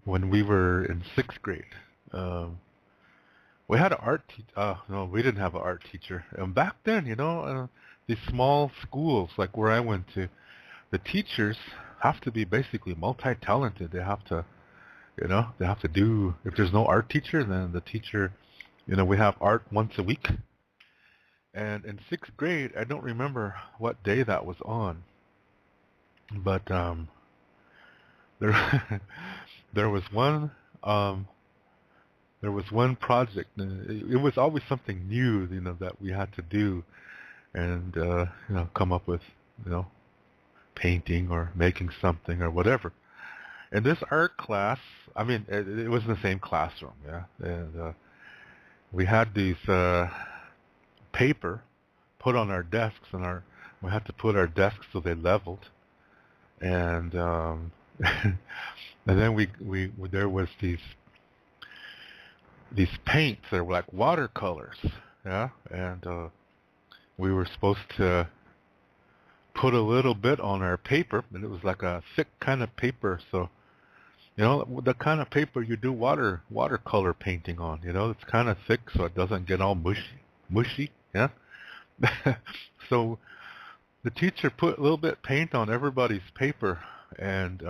when we were in sixth grade. Um, we had an art teacher. No, we didn't have an art teacher. And back then, these small schools like where I went to, the teachers have to be basically multi-talented. They have to do. If there's no art teacher, then the teacher, we have art once a week. And in sixth grade, I don't remember what day that was on, but there there was one um, there was one project. It was always something new, that we had to do, and come up with, you know, painting or making something or whatever. In this art class, I mean, it was in the same classroom, yeah, and we had these paper put on our desks, and we had to put our desks so they leveled, and and then we there was these paints that were like watercolors, yeah, and we were supposed to put a little bit on our paper, and it was like a thick kind of paper, so the kind of paper you do watercolor painting on, it's kind of thick so it doesn't get all mushy, yeah. So the teacher put a little bit paint on everybody's paper, and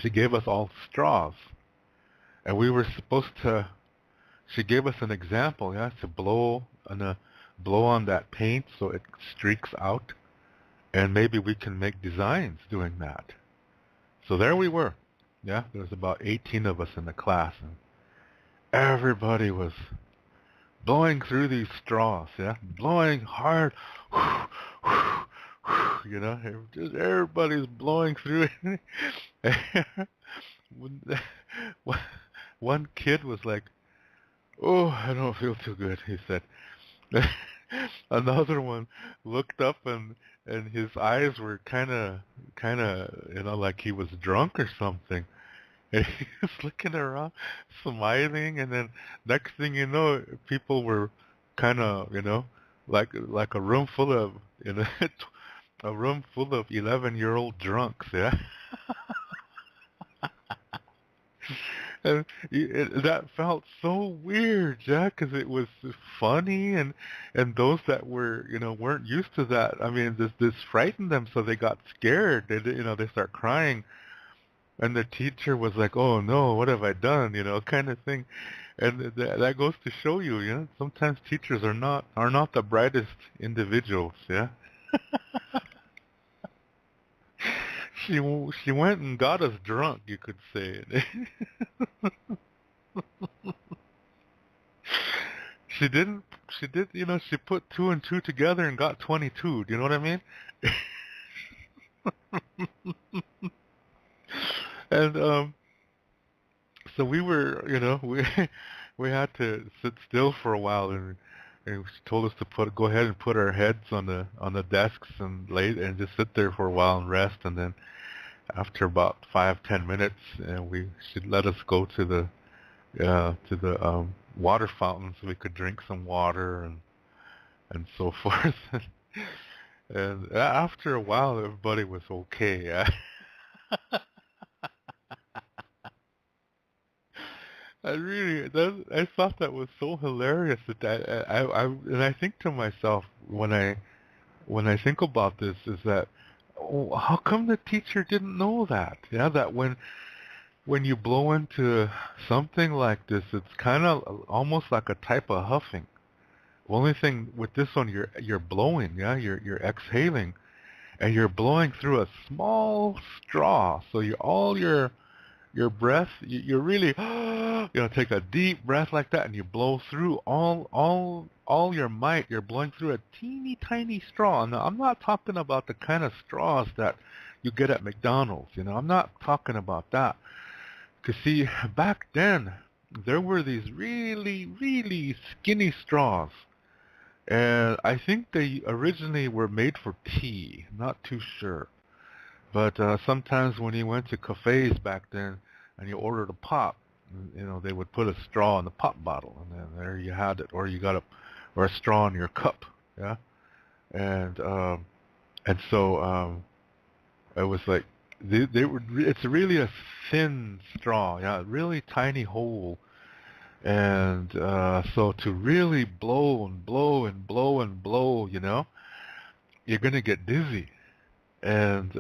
she gave us all straws, and we were supposed to. She gave us an example, yeah, to blow on that paint so it streaks out, and maybe we can make designs doing that. So there we were, yeah. There was about 18 of us in the class, and everybody was blowing through these straws, yeah, blowing hard, just everybody's blowing through it. One kid was like, "Oh, I don't feel too good," he said. Another one looked up, and his eyes were kind of, like he was drunk or something. And he was looking around, smiling, and then next thing you know, people were kind of, like a room full of, a room full of 11-year-old drunks, yeah. And that felt so weird, Jack, because it was funny, and those that were, weren't used to that. I mean, this frightened them, so they got scared. They start crying, and the teacher was like, "Oh no, what have I done?" Kind of thing. And that goes to show you, sometimes teachers are not the brightest individuals. Yeah, she went and got us drunk, you could say. She didn't. She did. She put two and two together and got 22. Do you know what I mean? And so we were, we had to sit still for a while, and she told us to go ahead and put our heads on the desks and lay and just sit there for a while and rest, and then after about 5-10 minutes, she'd let us go to the water fountain so we could drink some water and so forth. And after a while, everybody was okay. I thought that was so hilarious that and I think to myself when I think about this is that, oh, how come the teacher didn't know that? Yeah, that when you blow into something like this, it's kind of almost like a type of huffing. Only thing with this one, you're blowing, yeah, you're exhaling, and you're blowing through a small straw. So your breath, you really, take a deep breath like that, and you blow through all your might. You're blowing through a teeny tiny straw. Now, I'm not talking about the kind of straws that you get at McDonald's. I'm not talking about that. Because see, back then there were these really, really skinny straws, and I think they originally were made for tea. Not too sure. But sometimes when you went to cafes back then and you ordered a pop, they would put a straw in the pop bottle, and then there you had it, or you got or a straw in your cup, yeah. And so it was like they were. It's really a thin straw, yeah, really tiny hole, and so to really blow and blow and blow and blow, you're gonna get dizzy, and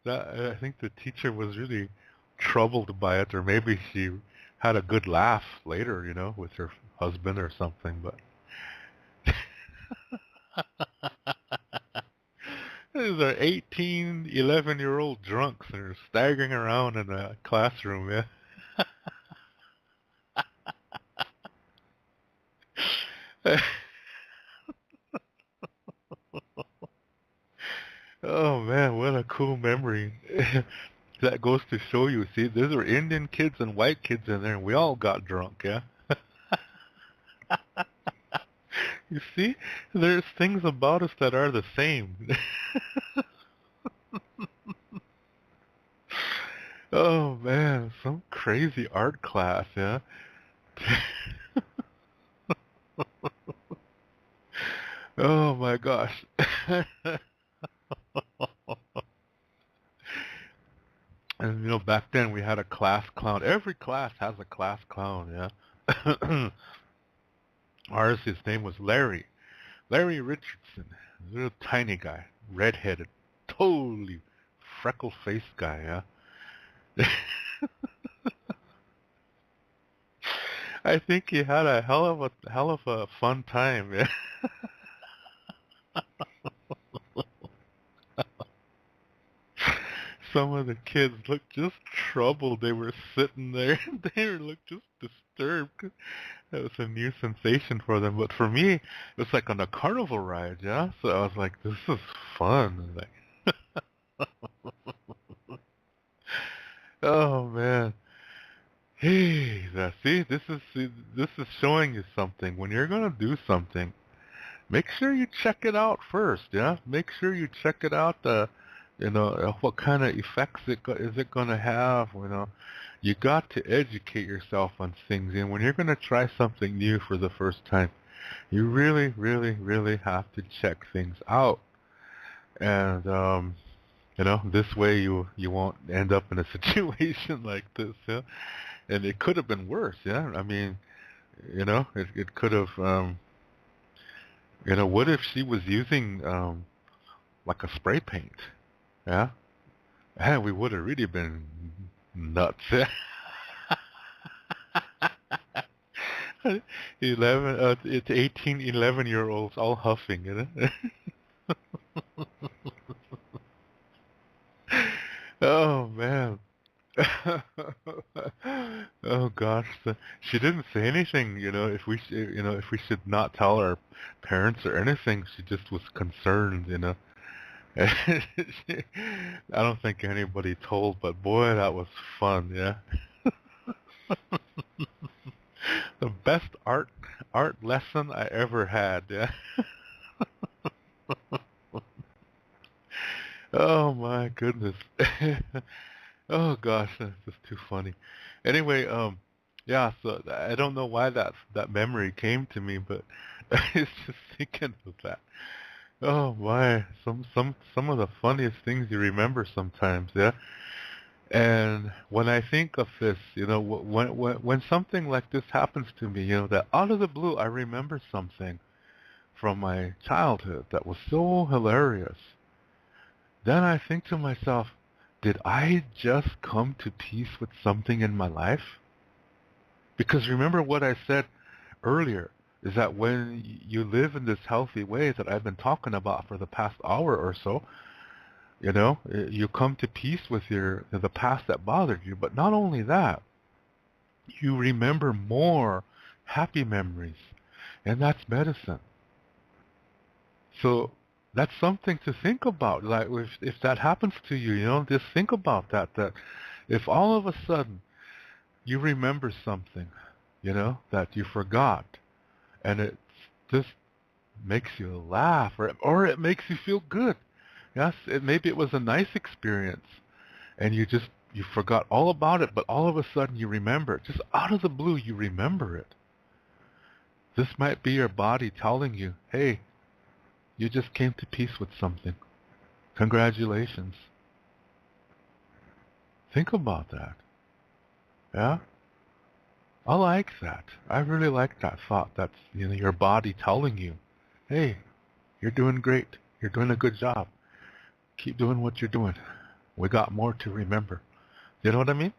that I think the teacher was really troubled by it, or maybe she had a good laugh later, with her husband or something. But these are 18, 11-year-old drunks that are staggering around in a classroom, yeah. Oh man, what a cool memory. That goes to show you, see, those were Indian kids and white kids in there, and we all got drunk, yeah? You see, there's things about us that are the same. Oh man, some crazy art class, yeah? Oh my gosh. And back then we had a class clown. Every class has a class clown, yeah? Ours, his name was Larry. Larry Richardson. A little tiny guy, red-headed, totally freckle-faced guy, yeah? I think he had a hell of a fun time, yeah. Some of the kids looked just troubled. They were sitting there. They looked just disturbed. That was a new sensation for them. But for me, it was like on a carnival ride, yeah? So I was like, this is fun. Like, oh, man. Hey, this is showing you something. When you're going to do something, make sure you check it out first, yeah? Make sure you check it out, what kind of effects is it going to have, You got to educate yourself on things, and when you're going to try something new for the first time, you really, really, really have to check things out. And, this way you won't end up in a situation like this, yeah? And it could have been worse, yeah? I mean, it could have, what if she was using, like a spray paint? Yeah? And we would have really been nuts. it's 18, 11-year-olds all huffing, Oh, man. Oh gosh, she didn't say anything, if we should not tell our parents or anything. She just was concerned. I don't think anybody told, but boy, that was fun, yeah. The best art lesson I ever had, yeah. Oh my goodness. Oh gosh, that's just too funny. Anyway, yeah, so I don't know why that memory came to me, but I was just thinking of that. Oh my, some of the funniest things you remember sometimes, yeah. And when I think of this, when something like this happens to me, that out of the blue I remember something from my childhood that was so hilarious. Then I think to myself, did I just come to peace with something in my life? Because remember what I said earlier, is that when you live in this healthy way that I've been talking about for the past hour or so, you come to peace with the past that bothered you. But not only that, you remember more happy memories, and that's medicine. So that's something to think about. Like if that happens to you, just think about that. That if all of a sudden you remember something, that you forgot, and it just makes you laugh, or it makes you feel good. Yes, maybe it was a nice experience, and you forgot all about it, but all of a sudden you remember it. Just out of the blue, you remember it. This might be your body telling you, hey, you just came to peace with something. Congratulations. Think about that. Yeah? I like that. I really like that thought. That's, your body telling you, hey, you're doing great. You're doing a good job. Keep doing what you're doing. We got more to remember. You know what I mean?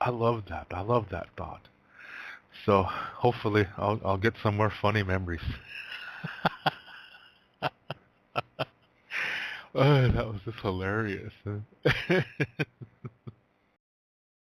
I love that. I love that thought. So hopefully I'll get some more funny memories. Oh, that was just hilarious.